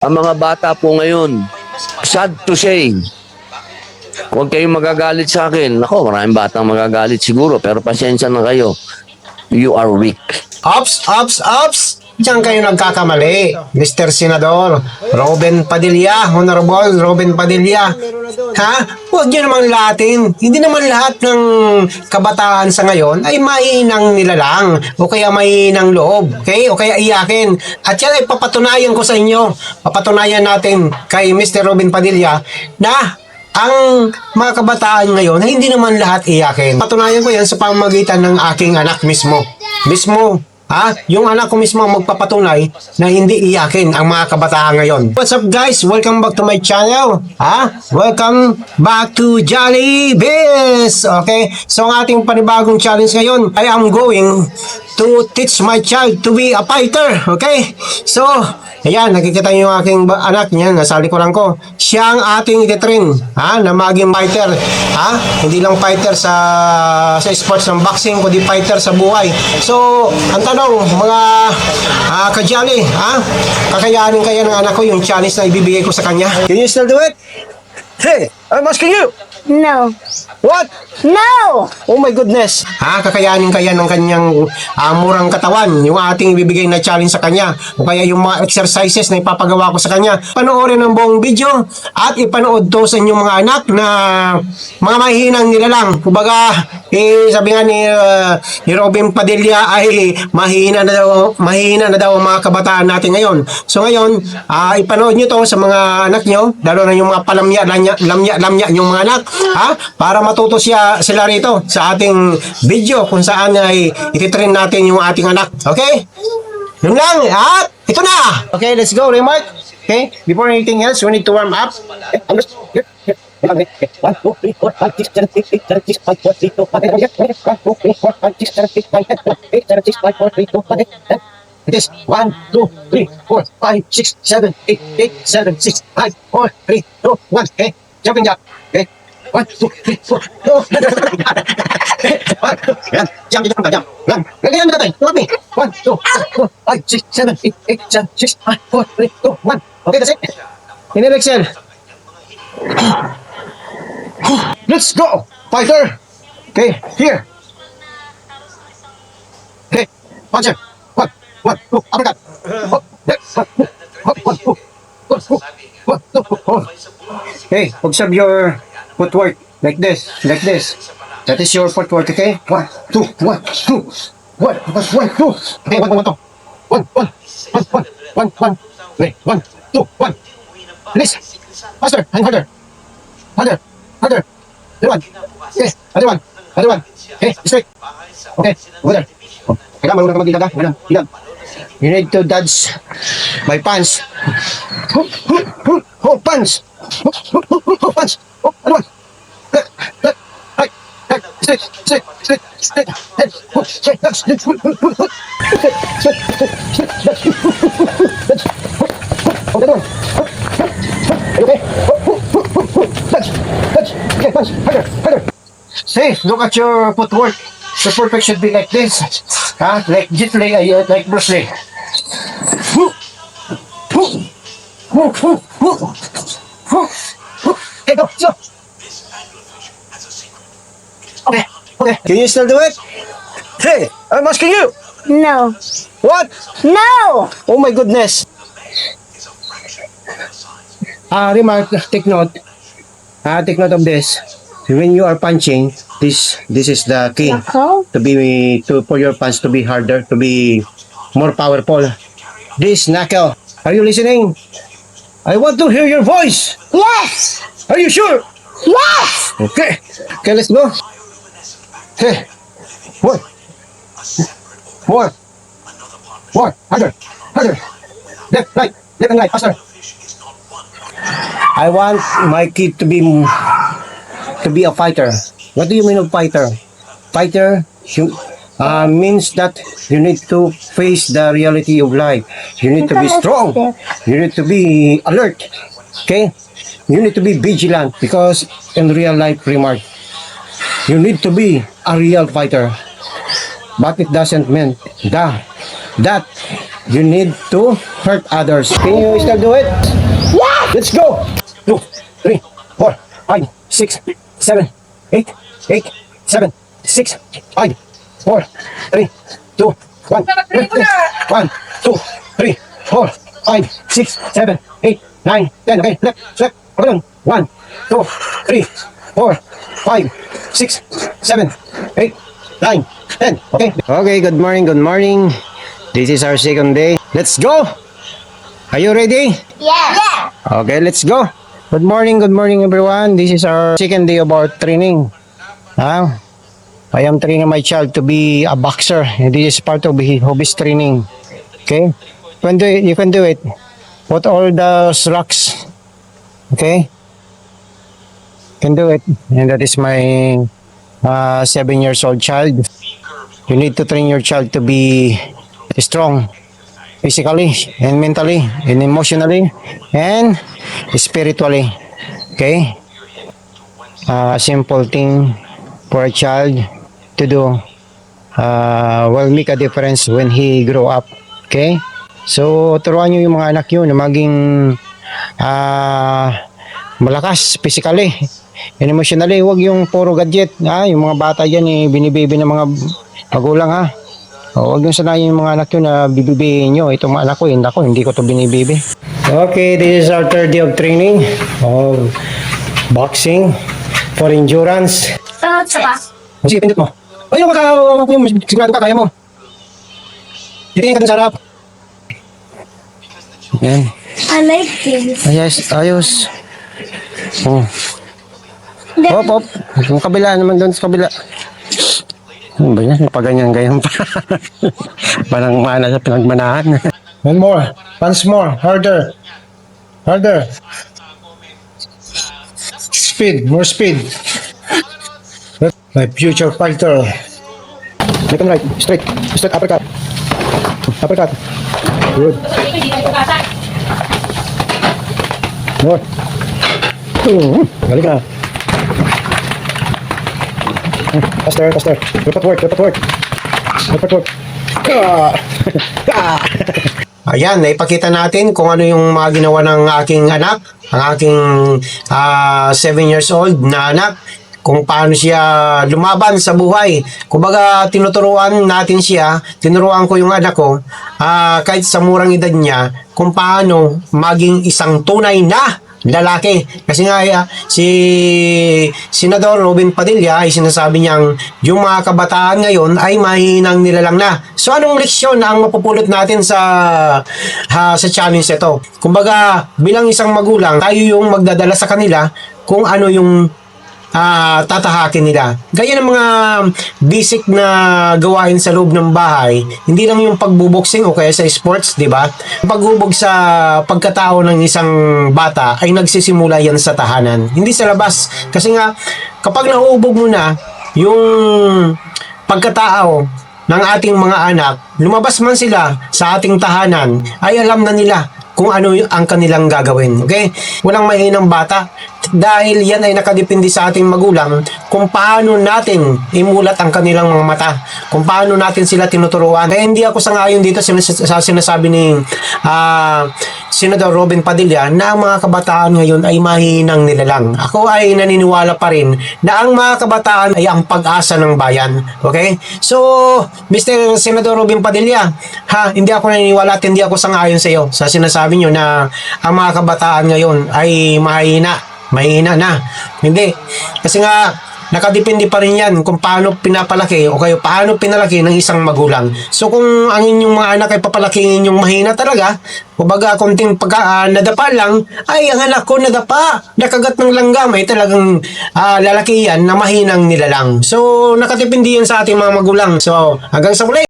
Ang mga bata po ngayon, sad to say, huwag kayong magagalit sa akin. Ako, maraming batang magagalit siguro, pero pasensya na kayo. You are weak. Ops, ops, ops! Diyan kayo nagkakamali, Mr. Senador Robin Padilla, Honorable Robin Padilla. Ha? Huwag nyo namang lahatin. Hindi naman lahat ng kabataan sa ngayon ay mahinang nilalang o kaya mahinang loob. Okay? O kaya iyakin. At yan ay papatunayan ko sa inyo. Papatunayan natin kay Mr. Robin Padilla na ang mga kabataan ngayon ay hindi naman lahat iyakin. Patunayan ko yan sa pamamagitan ng aking anak mismo. Yung anak ko mismo ang magpapatunay na hindi iyakin ang mga kabataan ngayon. What's up guys? Welcome back to my channel. Welcome back to Jollibees. Okay? So ang ating panibagong challenge ngayon, I am going to teach my child to be a fighter. Okay? So, ayan, nakikita niyo yung aking anak niya, nasa likuran ko. Siya ang ating ititrain, na maging fighter. Hindi lang fighter sa sports ng boxing, kundi fighter sa buhay. So, ang tanong, mga kajali, kakayanin kaya ng anak ko yung challenge na ibibigay ko sa kanya? Can you still do it? Hey, I'm asking you! No. What? No! Oh my goodness. Kakayanin kaya ng kanyang murang katawan yung ating ibibigay na challenge sa kanya o kaya yung mga exercises na ipapagawa ko sa kanya. Panoorin ang buong video at ipanood to sa inyong mga anak na mga mahihinang nilalang. Kumbaga, sabi nga ni Robin Padilla ay mahina na daw ang mga kabataan natin ngayon. So ngayon, ipanood nyo to sa mga anak nyo, lalo na yung mga lamya yung mga anak, para matuto sila rito sa ating video kung saan ay ititrain natin yung ating anak. Okay? Yun lang. At ito na. Okay, let's go, Remark. Okay? Before anything else, we need to warm up. 1, 2, 3, 4, 5, 6, 7, 8, 9, 10, 11, 12, 13, 14, 15, 16, 17, 18, 19, 20, 21, 22, 23, 24, 25, 26, 27, 28, 29, 30. It is 1, 2, 3, 4, 5, 6, 7, 8, 7, 6, 5, 4, 3, 2, 1. Okay? Jumping jack. Okay? 1, 2, 3, 4, go! Yan. Jump, jump, jump. Yan. Ganyan na natin. Tulad me. 1, 2, 3, 4, 5, 6, 7, 8, 7, 6, 5, 4, 3, 2, 1. Okay, that's it. Inhale, exhale. Let's go, fighter. Okay, here. Okay, puncher. 1, 1, 2, uppercut. Hop, hop, 1, 2, 1, 2, 1, 2. Okay, observe your footwork like this, like this. That is your footwork, okay? 1, 2, 1, 2, 1, 1, 2. Okay, 1, 1, 2. 1, 1, 1, 1, 1, 1. Okay, 1, 2, 1. Release. Faster and harder. Harder, harder. Other one. Okay, other one. Other one. Okay, straight. Okay, over there. Kailangan marunong ka mag-ilag, ha? Ilag. You need to dodge my punch. Punch. Punch. Other one. Left, left, right, right. Straight, straight, straight, straight. Head. Straight, dodge. Straight, other one. Okay. Dodge. Dodge. Okay, punch. Harder, harder. See, look at your footwork. The perfect should be like this. Like Jet Li, like Bruce Lee. Okay, go, go. Okay, okay. Can you still do it? Hey, I'm asking you. No. What? No! Oh my goodness. Remark, take note. Take note of this. When you are punching, this is the key for your punch to be harder, to be more powerful. This knuckle. Are you listening? I want to hear your voice. Yes! Are you sure? Yes! Okay. Okay, let's go. Okay. More. More. More. Harder. Harder. Left, right. Left and right. Faster. I want my kid to be a fighter. What do you mean of fighter? Fighter means that you need to face the reality of life. You need to be strong. You need to be alert. Okay? You need to be vigilant because in real life, Remark, you need to be a real fighter. But it doesn't mean that You need to hurt others. Can you still do it? Yes! Let's go! 2, 3, 4, 5, 6, 7, 8, 8, 7, 6, 5, 4, 3, 2, 1. 1, 2, 3, 4, 5, 6, 7, 8, 9, 10. Okay, left, left. Okay, 1, 2, 3, 4, 5, 6, 7, 8, 9, 10. Okay. Okay, good morning, good morning. This is our second day. Let's go! Are you ready? Yes! Yeah! Okay, let's go. Good morning everyone. This is our second day of our training. I am training my child to be a boxer, and this is part of his training. Okay, you can do it. Put all the rocks. Okay, can do it. And that is my 7 years old child. You need to train your child to be strong, physically and mentally and emotionally and spiritually. Okay, a simple thing for a child to do will make a difference when he grow up. Okay, so turuan nyo yung mga anak nyo na maging malakas physically and emotionally. Huwag yung puro gadget. Yung mga bata dyan binibibi ng mga magulang huwag yung sanayin yung mga anak yun na bibibihin nyo. Itong mga anak ko, hindi ko to binibibi. Okay, this is our third day of training of boxing for endurance. Saka. Sige, pindot mo. Ayun, sigurado ka, kaya mo. Titingin ka dun sa harap. Yan. I like this. Ayos. Oh. Hop. Yung kabila naman doon sa kabila. Ano ba yan? Paganyan-ganyan pa. Parang mana sa pinagmanahan. One more. Once more. Harder. Speed. More speed. My future fighter. Left and right. Straight. Uppercut. Good. More. Balik na. Faster. Dapat work. Ayan, naipakita natin kung ano yung mga ginawa ng aking anak, ang aking 7 years old na anak, kung paano siya lumaban sa buhay. Kumbaga, tinuturuan ko yung anak ko, kahit sa murang edad niya, kung paano maging isang tunay na lalaki. Kasi nga si Senador Robin Padilla ay sinasabi niyang yung mga kabataan ngayon ay mahinang nilalang na. So anong leksyon ang mapupulot natin sa challenge ito? Kumbaga, bilang isang magulang, tayo yung magdadala sa kanila kung ano yung tatahakin nila. Gaya ng mga basic na gawain sa loob ng bahay, hindi lang yung pagbuboxing o kaya sa sports, di ba? Paghubog sa pagkatao ng isang bata ay nagsisimula yan sa tahanan, hindi sa labas. Kasi nga, kapag nahuhubog mo na yung pagkatao ng ating mga anak, lumabas man sila sa ating tahanan, ay alam na nila kung ano ang kanilang gagawin. Okay? Walang mahinang bata. Dahil yan ay nakadepende sa ating magulang kung paano natin imulat ang kanilang mga mata, kung paano natin sila tinuturuan. Kaya hindi ako sangayon dito sa sinasabi ni Senador Robin Padilla na ang mga kabataan ngayon ay mahinang nilalang. Ako ay naniniwala pa rin na ang mga kabataan ay ang pag-asa ng bayan. Okay? So, Mr. Senador Robin Padilla, hindi ako naniniwala at hindi ako sangayon sa iyo sa sinasabi nyo na ang mga kabataan ngayon ay mahina na. Hindi. Kasi nga, nakadepende pa rin yan kung paano pinapalaki o kayo paano pinalaki ng isang magulang. So kung ang inyong mga anak ay papalakihin yung mahina talaga, kumbaga konting nadapa lang, ay ang anak ko nadapa, nakagat ng langgam, ay talagang lalaki yan na mahinang nilalang. So nakadepende yan sa ating mga magulang. So hanggang sa muli.